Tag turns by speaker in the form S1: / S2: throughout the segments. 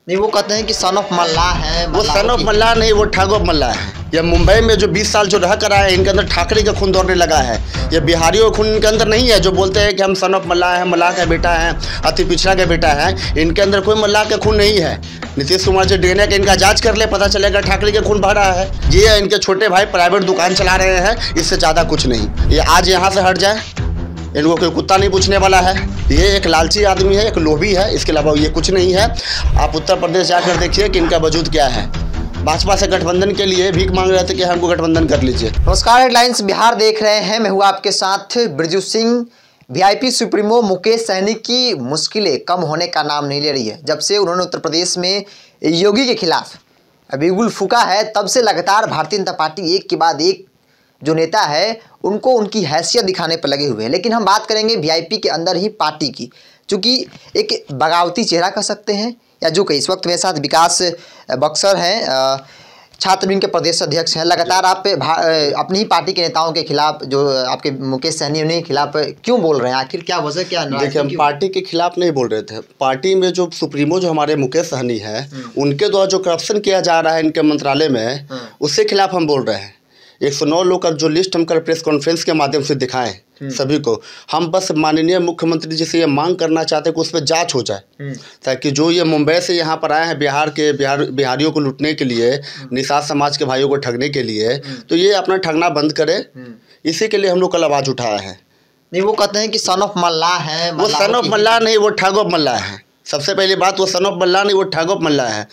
S1: नहीं, वो कहते हैं कि सन ऑफ मल्लाह है।
S2: वो सन ऑफ मल्लाह नहीं, वो ठग ऑफ मल्लाह है। ये मुंबई में जो 20 साल जो रह कर आए, इनके अंदर ठाकरे का खून दौड़ने लगा है। ये बिहारियों का खून इनके अंदर नहीं है, जो बोलते हैं कि हम सन ऑफ मल्लाह है, मल्लाह का बेटा है, अति पिछड़ा का बेटा है। इनके अंदर कोई मल्लाह का खून नहीं है। नीतीश कुमार जो DNA का इनका जांच कर ले, पता चलेगा ठाकरे का खून बह रहा है। ये इनके छोटे भाई प्राइवेट दुकान चला रहे हैं, इससे ज़्यादा कुछ नहीं। ये आज यहाँ से हट जाए, इनको कोई कुत्ता नहीं पूछने वाला है। ये एक लालची आदमी है, एक लोभी है, इसके अलावा ये कुछ नहीं है। आप उत्तर प्रदेश जाकर देखिए कि इनका वजूद क्या है। भाजपा से गठबंधन के लिए भीख मांग रहे थे कि हमको गठबंधन कर लीजिए।
S1: नमस्कार, हेडलाइंस बिहार देख रहे हैं। मैं हूँ आपके साथ ब्रजू सिंह। VIP सुप्रीमो मुकेश सहनी की मुश्किलें कम होने का नाम नहीं ले रही है। जब से उन्होंने उत्तर प्रदेश में योगी के खिलाफ बिगुल फूका है, तब से लगातार भारतीय जनता पार्टी एक के बाद एक जो नेता है उनको उनकी हैसियत दिखाने पर लगे हुए हैं। लेकिन हम बात करेंगे VIP के अंदर ही पार्टी की, चूँकि एक बगावती चेहरा कह सकते हैं या जो कि इस वक्त मेरे साथ विकास बक्सर हैं, छात्रवृंद के प्रदेश अध्यक्ष हैं। लगातार आप अपनी ही पार्टी के नेताओं के खिलाफ, जो आपके मुकेश सहनी उन्हीं के खिलाफ क्यों बोल रहे हैं? आखिर क्या वजह, क्या?
S2: देखिए, हम पार्टी के खिलाफ नहीं बोल रहे थे। पार्टी में जो सुप्रीमो जो हमारे मुकेश सहनी है, उनके द्वारा जो करप्शन किया जा रहा है इनके मंत्रालय में, उसके खिलाफ हम बोल रहे हैं। 109 लोग का जो लिस्ट हम कल प्रेस कॉन्फ्रेंस के माध्यम से दिखाएं सभी को। हम बस माननीय मुख्यमंत्री जी से ये मांग करना चाहते हैं कि उस पर जांच हो जाए, ताकि जो ये मुंबई से यहाँ पर आए हैं बिहारियों को लूटने के लिए, निषाद समाज के भाइयों को ठगने के लिए, तो ये अपना ठगना बंद करे। इसी के लिए हम लोग कल आवाज़ उठाया है।
S1: नहीं, वो कहते हैं कि सन ऑफ मल्लाह है।
S2: वो सन ऑफ मल्लाह नहीं, वो ठग ऑफ मल्लाह है। सबसे पहली बात, वो सन ऑफ मल्लाह नहीं, वो ठग ऑफ मल्लाह है।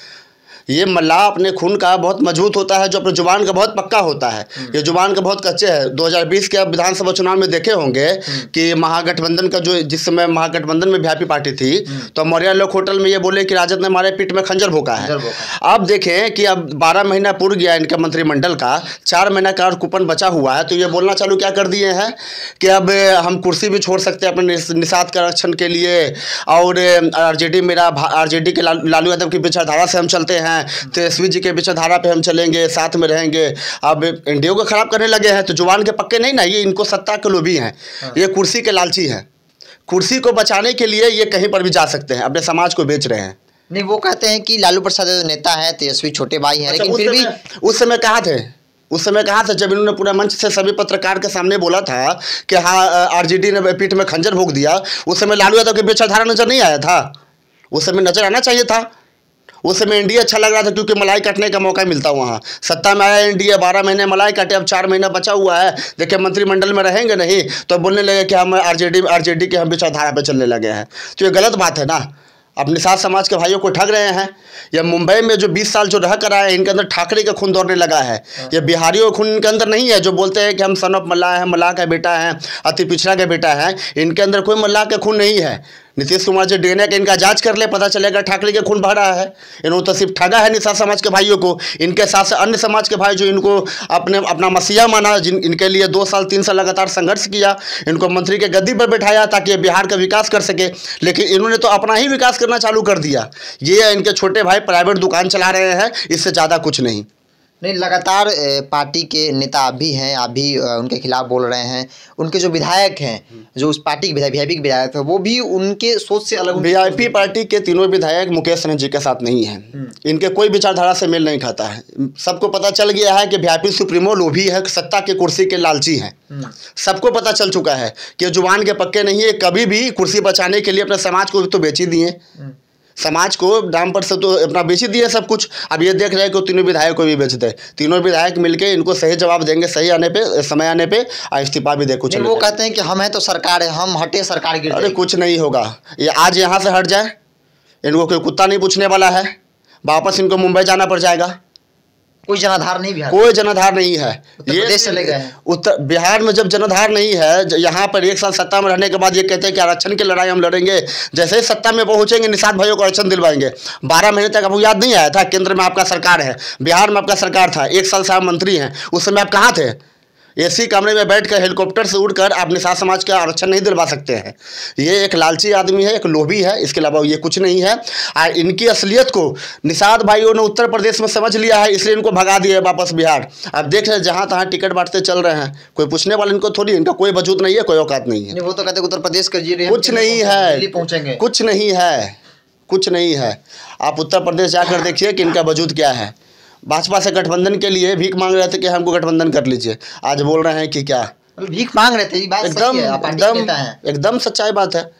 S2: ये मल्लाह अपने खून का बहुत मजबूत होता है, जो अपने जुबान का बहुत पक्का होता है। ये जुबान का बहुत कच्चे है। 2020 के विधानसभा चुनाव में देखे होंगे कि महागठबंधन का जो, जिस समय महागठबंधन में VIP पार्टी थी, तो मौर्या लोक होटल में ये बोले कि राजद ने हमारे पीठ में खंजर भोंका है। अब देखें कि अब 12 महीना पूर्व गया इनका मंत्रिमंडल का, 4 महीना का और कूपन बचा हुआ है, तो ये बोलना चालू क्या कर दिए हैं कि अब हम कुर्सी भी छोड़ सकते हैं अपने निषाद के आरक्षण के लिए, और RJD के लालू यादव की विचारधारा से हम चलते हैं, तेजस्वी जी के विचारधारा पे हम चलेंगे, साथ में रहेंगे। अब इंडिया को खराब करने लगे हैं, तो जुबान के पक्के नहीं ना, ये इनको सत्ता के लोभी हैं। ये कुर्सी के लालची हैं। कुर्सी को बचाने के लिए ये कहीं पर भी जा सकते हैं, अपने समाज को बेच रहे हैं।
S1: नहीं, वो कहते हैं कि लालू प्रसाद नेता है, तेजस्वी छोटे भाई हैं, लेकिन फिर भी
S2: उस समय कहा थे, जब इन्होंने पूरा मंच से सभी पत्रकार के सामने बोला था कि हाँ RJD ने पीठ में खंजर भोंक दिया, उस समय लालू यादव की विचारधारा नजर नहीं आया था? उस समय नजर आना चाहिए था। उस समय NDA अच्छा लग रहा था, क्योंकि मलाई काटने का मौका मिलता वहाँ। सत्ता में आया NDA, 12 महीने मलाई काटे, अब 4 महीना बचा हुआ है। देखिए, मंत्रिमंडल में रहेंगे नहीं, तो बोलने लगे कि हम RJD के हम विचारधारा पे चलने लगे हैं। तो ये गलत बात है ना। अब निषाद समाज के भाइयों को ठग रहे हैं। ये मुंबई में जो 20 साल जो रह कर आए, इनके अंदर ठाकरे का खून दौड़ने लगा है। ये बिहारियों का खून इनके अंदर नहीं है, जो बोलते हैं कि हम सन ऑफ मल्लाह है, मल्लाह का बेटा है, अति पिछड़ा का बेटा है। इनके अंदर कोई मल्लाह का खून नहीं है। नीतीश कुमार जो DNA का इनका जांच कर ले, पता चलेगा ठाकरे का खून बह रहा है। इन्होंने तो सिर्फ ठगा है निषाद समाज के भाइयों को। इनके साथ से अन्य समाज के भाई जो इनको अपना मसीहा माना, इनके लिए 2 साल 3 साल लगातार संघर्ष किया, इनको मंत्री के गद्दी पर बैठाया ताकि ये बिहार का विकास कर सके, लेकिन इन्होंने तो अपना ही विकास करना चालू कर दिया। ये इनके छोटे भाई प्राइवेट दुकान चला रहे हैं, इससे ज़्यादा कुछ नहीं।
S1: नहीं, लगातार पार्टी के नेता आप भी हैं, आप भी उनके खिलाफ बोल रहे हैं। उनके जो विधायक हैं, जो उस पार्टी के VIP के विधायक हैं, वो भी उनके सोच से अलग।
S2: VIP पार्टी के तीनों विधायक मुकेश सहनी जी के साथ नहीं हैं। इनके कोई विचारधारा से मेल नहीं खाता है। सबको पता चल गया है कि VIP सुप्रीमो लोभी है, सत्ता के कुर्सी के लालची हैं। सबको पता चल चुका है कि जुबान के पक्के नहीं है। कभी भी कुर्सी बचाने के लिए अपने समाज को तो बेच ही दिए, समाज को दाम पर से तो अपना बेच ही दिए सब कुछ। अब ये देख रहे हैं कि तीनों विधायक को भी बेच दे। तीनों विधायक मिलके इनको सही जवाब देंगे, सही आने पे, समय आने पे इस्तीफा भी दे। कुछ
S1: वो कहते हैं कि हम हैं तो सरकार है, हम हटे सरकार गिर जाएगी।
S2: अरे कुछ नहीं होगा। ये आज यहाँ से हट जाए, इनको कोई कुत्ता नहीं पूछने वाला है। वापस इनको मुंबई जाना पड़ जाएगा।
S1: कोई जनाधार नहीं, बिहार
S2: कोई जनाधार नहीं है।
S1: ये चले गए
S2: उत्तर बिहार में जब जनाधार नहीं है, यहाँ पर 1 साल सत्ता में रहने के बाद ये कहते हैं कि आरक्षण की लड़ाई हम लड़ेंगे। जैसे ही सत्ता में पहुंचेंगे, निषाद भाइयों को आरक्षण दिलवाएंगे। 12 महीने तक आपको याद नहीं आया था? केंद्र में आपका सरकार है, बिहार में आपका सरकार था, 1 साल से आप मंत्री हैं। उस समय आप कहाँ थे? AC कमरे में बैठकर हेलीकॉप्टर से उड़कर आप निषाद समाज का आरक्षण नहीं दिलवा सकते हैं। ये एक लालची आदमी है, एक लोभी है, इसके अलावा ये कुछ नहीं है। और इनकी असलियत को निषाद भाइयों ने उत्तर प्रदेश में समझ लिया है, इसलिए इनको भगा दिया है वापस बिहार। अब देख रहे हैं जहाँ तहाँ टिकट बांटते चल रहे हैं, कोई पूछने वाला इनको थोड़ी, इनका कोई वजूद नहीं है, कोई औकात नहीं है।
S1: वो तो कहते हैं उत्तर प्रदेश का
S2: कुछ नहीं है, कुछ नहीं है, कुछ नहीं है। आप उत्तर प्रदेश जाकर देखिए कि इनका वजूद क्या है। भाजपा से गठबंधन के लिए भीख मांग रहे थे कि हमको गठबंधन कर लीजिए, आज बोल रहे हैं कि क्या
S1: भीख मांग रहे थे, ये बात सच है, आप पार्टी के नेता हैं।
S2: एकदम सच्चाई बात है,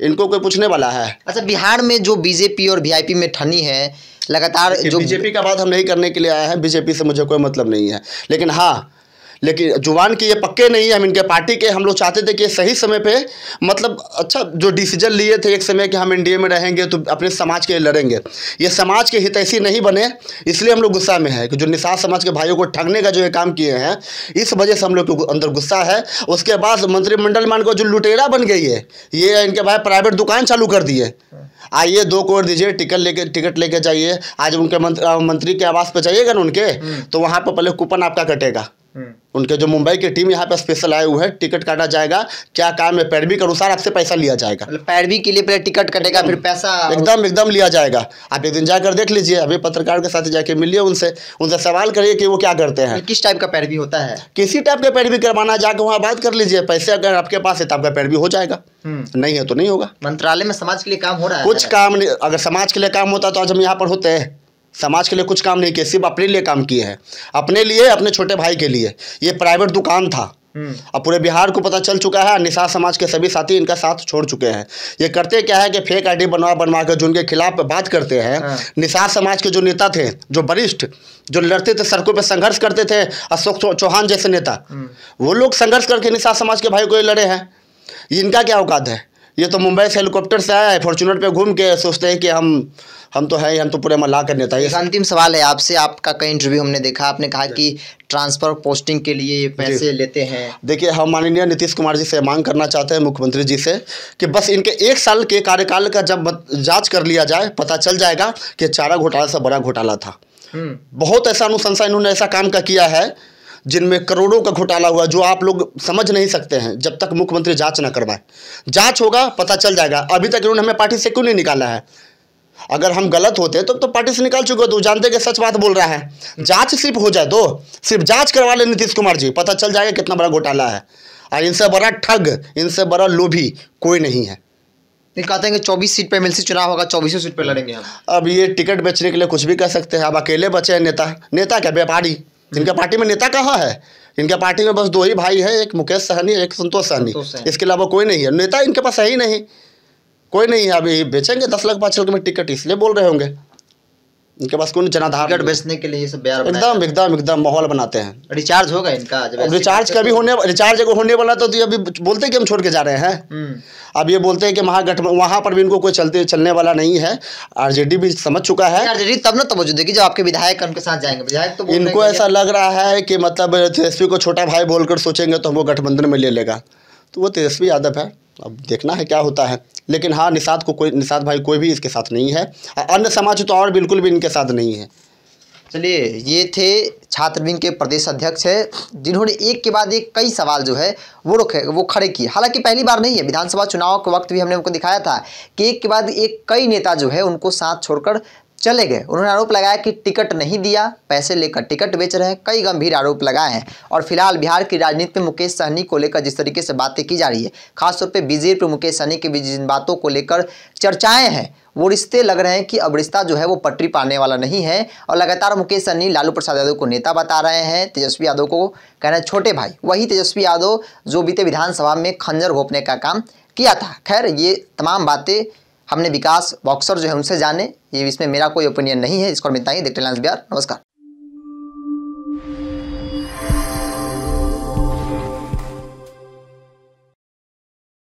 S2: इनको कोई पूछने वाला है।
S1: अच्छा, बिहार में जो बीजेपी और वीआईपी में ठनी है लगातार, जो
S2: बीजेपी का बात हम नहीं करने के लिए आए हैं, बीजेपी से मुझे कोई मतलब नहीं है, लेकिन हाँ, लेकिन जुबान के ये पक्के नहीं है। हम इनके पार्टी के, हम लोग चाहते थे कि सही समय पे, मतलब अच्छा जो डिसीजन लिए थे एक समय कि हम एनडीए में रहेंगे तो अपने समाज के लिए लड़ेंगे, ये समाज के हितैषी नहीं बने, इसलिए हम लोग गुस्सा में हैं कि जो निषाद समाज के भाइयों को ठगने का जो ये काम किए हैं, इस वजह से हम लोग के अंदर गुस्सा है। उसके बाद मंत्रिमंडल मान को जो लुटेरा बन गई है, ये इनके भाई प्राइवेट दुकान चालू कर दिए। आइए 2 करोड़ दीजिए, टिकट लेके जाइए। आज उनके मंत्री के आवास पे जाइएगा ना उनके, तो वहाँ पर पहले कूपन आपका कटेगा। उनके जो मुंबई की टीम यहाँ पे स्पेशल आए हुए हैं, टिकट काटा जाएगा, क्या काम है, पैरवी के अनुसार आपसे पैसा लिया जाएगा।
S1: पैरवी के लिए पहले टिकट कटेगा, फिर पैसा
S2: एकदम लिया जाएगा। आप एक दिन जाकर देख लीजिए, अभी पत्रकार के साथ जाके मिलिए, उनसे सवाल करिए कि वो क्या करते हैं,
S1: किस टाइप का पैरवी होता है,
S2: किसी टाइप का पैरवी करवाना, जाकर वहाँ बात कर लीजिए। पैसे अगर आपके पास है तो आपका पैरवी हो जाएगा, नहीं है तो नहीं होगा।
S1: मंत्रालय में समाज के लिए काम हो रहा है,
S2: कुछ काम नहीं। अगर समाज के लिए काम होता तो आज हम यहाँ पर होते हैं। समाज के लिए कुछ काम नहीं किए, सिर्फ अपने लिए काम किए हैं, अपने लिए, अपने छोटे भाई के लिए। ये प्राइवेट दुकान था, अब पूरे बिहार को पता चल चुका है। निषाद समाज के सभी साथी इनका साथ छोड़ चुके हैं। ये करते क्या है कि फेक आईडी बनवा कर जो उनके खिलाफ बात करते हैं। निषाद समाज के जो नेता थे, जो वरिष्ठ, जो लड़ते थे, सड़कों पर संघर्ष करते थे, अशोक चौहान जैसे नेता, वो लोग संघर्ष करके निषाद समाज के भाई को लड़े हैं। इनका क्या औकात है? ये तो मुंबई से हेलीकॉप्टर से आया है, फॉर्च्यूनर पे घूम के सोचते हैं कि हम तो है, हम तो पूरे मल्लाह का नेता।
S1: एक अंतिम सवाल है आपसे, आपका कई इंटरव्यू हमने देखा, आपने कहा कि ट्रांसफर पोस्टिंग के लिए पैसे लेते हैं।
S2: देखिए, हम माननीय नीतीश कुमार जी से मांग करना चाहते हैं, मुख्यमंत्री जी से, कि बस इनके 1 साल के कार्यकाल का जब जांच कर लिया जाए, पता चल जाएगा कि चारा घोटाला से बड़ा घोटाला था। बहुत ऐसा अनुशंसा इन्होंने ऐसा काम का किया है जिनमें करोड़ों का घोटाला हुआ, जो आप लोग समझ नहीं सकते हैं जब तक मुख्यमंत्री जांच ना करवाए। जांच होगा, पता चल जाएगा। अभी तक इन्होंने हमें पार्टी से क्यों नहीं निकाला है? अगर हम गलत होते तो पार्टी से निकाल चुके, तो जानते कि सच बात बोल रहा है। जांच सिर्फ हो जाए, तो सिर्फ जांच करवा ले नीतीश कुमार जी, पता चल जाएगा कितना बड़ा घोटाला है। और इनसे बड़ा ठग, इनसे बड़ा लोभी कोई नहीं है।
S1: कहते हैं कि 24 सीट पे एमएलसी चुनाव होगा, 24 सीट पे लड़ेंगे हम।
S2: अब ये टिकट बेचने के लिए कुछ भी कर सकते हैं। अब अकेले बचे हैं नेता क्या व्यापारी? इनका पार्टी में नेता कहाँ है? इनका पार्टी में बस 2 ही भाई हैं, एक मुकेश सहनी, एक संतोष सहनी, इसके अलावा कोई नहीं है। नेता इनके पास है ही नहीं, कोई नहीं है। अभी बेचेंगे 10 लाख 5 लाख में टिकट, इसलिए बोल रहे होंगे। इनके पास कोई जनाधार
S1: टिकट बेचने के लिए ये सब बयान
S2: एकदम माहौल बनाते हैं।
S1: रिचार्ज होगा इनका,
S2: रिचार्ज कभी रिचार्ज अगर होने वाला तो अभी बोलते हैं कि हम छोड़ के जा रहे हैं। अब ये बोलते हैं कि महागठबंधन, वहाँ पर भी इनको कोई चलने वाला नहीं है। आरजेडी भी समझ चुका है।
S1: आरजेडी तब ना तवज्जो देगी जब आपके विधायक उनके साथ जाएंगे। विधायक तो
S2: इनको ऐसा लग रहा है कि मतलब तेजस्वी को छोटा भाई बोलकर सोचेंगे तो हमको गठबंधन में ले लेगा, तो वो तेजस्वी यादव है। अब देखना है क्या होता है। लेकिन हाँ, निषाद भाई कोई भी इसके साथ नहीं है। अन्य समाज तो और बिल्कुल भी इनके साथ नहीं है।
S1: चलिए, ये थे छात्र विंग के प्रदेश अध्यक्ष है, जिन्होंने एक के बाद एक कई सवाल जो है वो खड़े किए। हालांकि पहली बार नहीं है, विधानसभा चुनाव के वक्त भी हमने उनको दिखाया था कि एक के बाद एक कई नेता जो है उनको साथ छोड़कर चले गए। उन्होंने आरोप लगाया कि टिकट नहीं दिया, पैसे लेकर टिकट बेच रहे हैं, कई गंभीर आरोप लगाए हैं। और फिलहाल बिहार की राजनीति में मुकेश सहनी को लेकर जिस तरीके से बातें की जा रही है, खासतौर पे बीजेपी मुकेश सहनी के बीच जिन बातों को लेकर चर्चाएं हैं, वो रिश्ते लग रहे हैं कि अब रिश्ता जो है वो पटरी पाने वाला नहीं है। और लगातार मुकेश सहनी लालू प्रसाद यादव को नेता बता रहे हैं, तेजस्वी यादव को कहना है छोटे भाई। वही तेजस्वी यादव जो बीते विधानसभा में खंजर घोंपने का काम किया था। खैर, ये तमाम बातें हमने विकास बॉक्सर जो है उनसे जाने, ये इसमें मेरा कोई ओपिनियन नहीं है। इसको इतना ही। देखते हैं बिहार। नमस्कार।